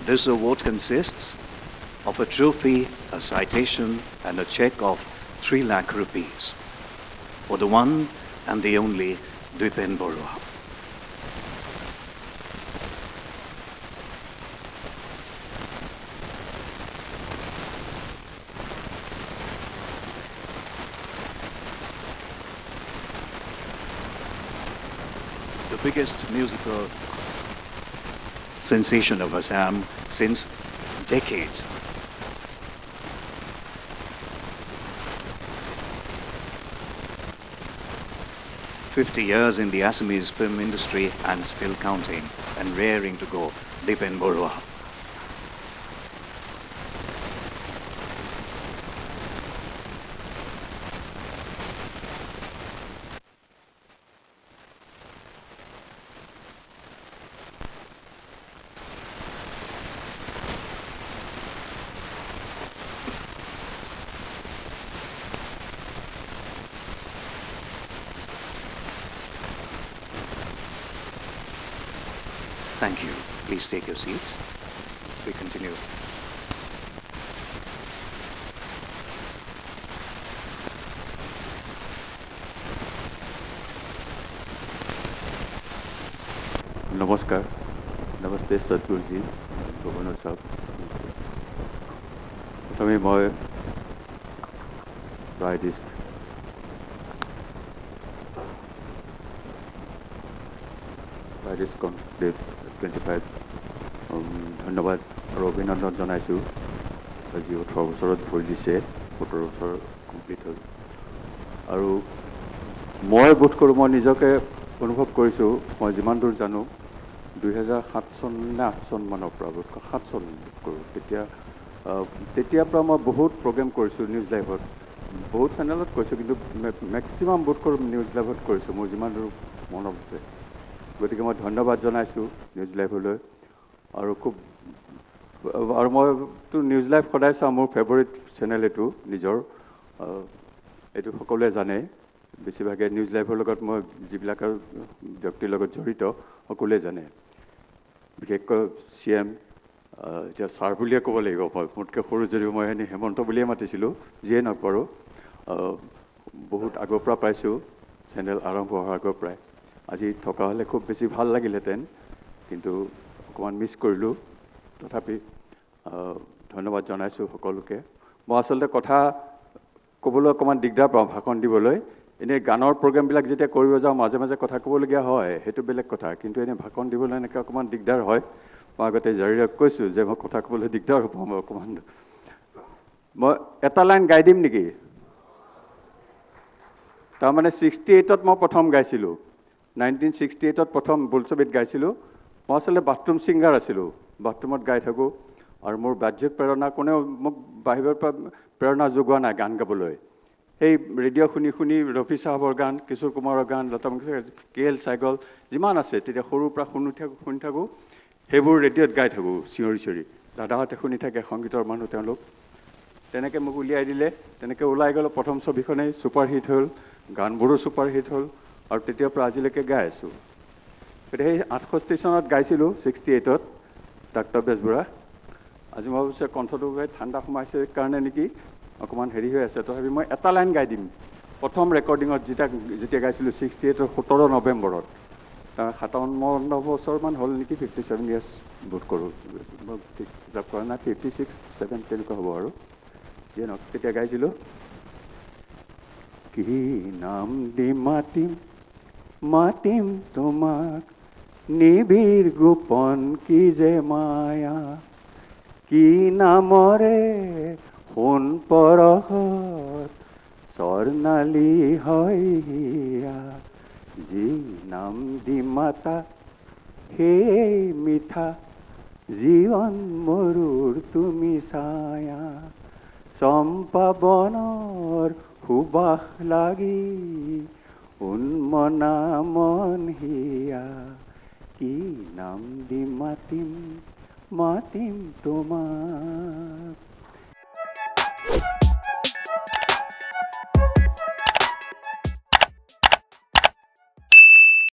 This award consists of a trophy, a citation, and a check of 3 lakh rupees for the one and the only Dipen Borua. The biggest musical sensation of Assam since decades. "50 years in the Assamese film industry and still counting and raring to go, Dipen Borua." Thank you. Please take your seats. We continue. Namaskar. Namaste Sadhguruji, Governor Sahab. Prithame moi Brightest Conclave 25 ধন্যবাদ আৰু অভিনন্দন জনাইছোঁ। আজি 18 বছৰত ভৰি দিছে, 17 বছৰ complete হ'ল। আৰু মই বোধ কৰোঁ, মই নিজকে অনুভৱ কৰিছোঁ, মই যিমান দূৰ জানো 2007 চন নে 8 চনমানৰ পৰা, বোধ 7 চন বোধ কৰোঁ, তেতিয়াৰ পৰা মই বহুত প্ৰগ্ৰেম কৰিছোঁ নিউজ লাইভত, বহুত চেনেলত কৰিছোঁ, কিন্তু মেক্সিমাম বোধ কৰোঁ নিউজ লাইভত কৰিছোঁ, মোৰ যিমান দূৰ মনত আছে। গতিকে মই ধন্যবাদ জনাইছোঁ নিউজ লাইভলৈ। আৰু মইতো নিউজ লাইভ সদায় চাওঁ, মোৰ ফেভৰিট চেনেল এইটো নিজৰ, এইটো সকলোৱে জানে। বেছিভাগে নিউজ লাইভৰ লগত মই যিবিলাক ব্যক্তিৰ লগত জড়িত সকলোৱে জানে, বিশেষকৈ CM, এতিয়া ছাৰ বুলিয়ে ক'ব লাগিব, মই মোতকৈ সৰু যদিও মই এনেই হেমন্ত বুলিয়ে মাতিছিলোঁ, যিয়ে নকৰোঁ। বহুত আগৰ পৰা পাইছোঁ, চেনেল আৰম্ভ হোৱাৰ আগৰ পৰাই। আজি থকা হ'লে খুব বেছি ভাল লাগিলহেঁতেন, কিন্তু অকণমান মিছ কৰিলোঁ। তথাপি ধন্যবাদ জনাইছোঁ সকলোকে। মই আচলতে কথা ক'বলৈ অকণমান দিগদাৰ পাওঁ, ভাষণ দিবলৈ। এনেই গানৰ প্ৰগ্ৰেমবিলাক যেতিয়া কৰিব যাওঁ, মাজে মাজে কথা ক'বলগীয়া হয়, সেইটো বেলেগ কথা, কিন্তু এনেই ভাষণ দিবলৈ এনেকৈ অকণমান দিগদাৰ হয়। মই আগতে জাৰিৰক কৈছোঁ যে মই কথা ক'বলৈ দিগদাৰ হ'ব, মই অকণমান এটা লাইন গাই দিম নেকি? তাৰমানে 68ত মই প্ৰথম গাইছিলোঁ, 1968ত প্ৰথম বোলছবিত গাইছিলোঁ। মই আচলতে বাথৰুম ছিংগাৰ আছিলোঁ, বাথৰুমত গাই থাকোঁ। আৰু মোৰ বাহ্যিক প্ৰেৰণা, কোনেও মোক বাহিৰৰ পৰা প্ৰেৰণা যোগোৱা নাই গান গাবলৈ। সেই ৰেডিঅ' শুনি শুনি ৰফি চাহাবৰ গান, কিশোৰ কুমাৰৰ গান, লতা মংগেশকাৰ, KL চেহগল যিমান আছে, তেতিয়া সৰুৰ পৰা শুনি থাকোঁ, সেইবোৰ ৰেডিঅ'ত গাই থাকোঁ চিঞৰি চিঞৰি। দাদাহঁতে শুনি থাকে, সংগীতৰ মানুহ তেওঁলোক। তেনেকৈ মোক উলিয়াই দিলে, তেনেকৈ ওলাই গ'লোঁ। প্ৰথম ছবিখনেই ছুপাৰহিট হ'ল, গানবোৰো ছুপাৰহিট হ'ল, আৰু তেতিয়াৰ পৰা আজিলৈকে গাই আছোঁ। গতিকে সেই 68 চনত গাইছিলোঁ, 68ত ডাক্তৰ বেজবৰুৱা। আজি মই ভাবিছোঁ কণ্ঠটো ঠাণ্ডা সোমাইছে কাৰণে নেকি অকণমান হেৰি হৈ আছে। তথাপি মই এটা লাইন গাই দিম। প্ৰথম ৰেকৰ্ডিঙত যেতিয়া গাইছিলোঁ 68ৰ 17 নৱেম্বৰত, 57 বছৰমান হ'ল নেকি, 57 ইয়াৰ্ছ বোধ কৰোঁ, মই হিচাপ কৰা নাই, 56, 7 তেনেকুৱা হ'ব আৰু। যিয়ে নহওক, তেতিয়া গাইছিলোঁ, কি নাম দি মাতিম তোমাক, নিবিড় গোপন কি যে মায়া, কি নামৰে সোণ পৰশত স্বৰ্ণালী হয় হিয়া, যি নাম দি মাতা সেই মিঠা, জীৱন মৰুৰ তুমি ছায়া, চম্পা বনৰ সুবাস লাগি উন্মনা মন হিয়া, কি নাম দি মাতিম তোমাক।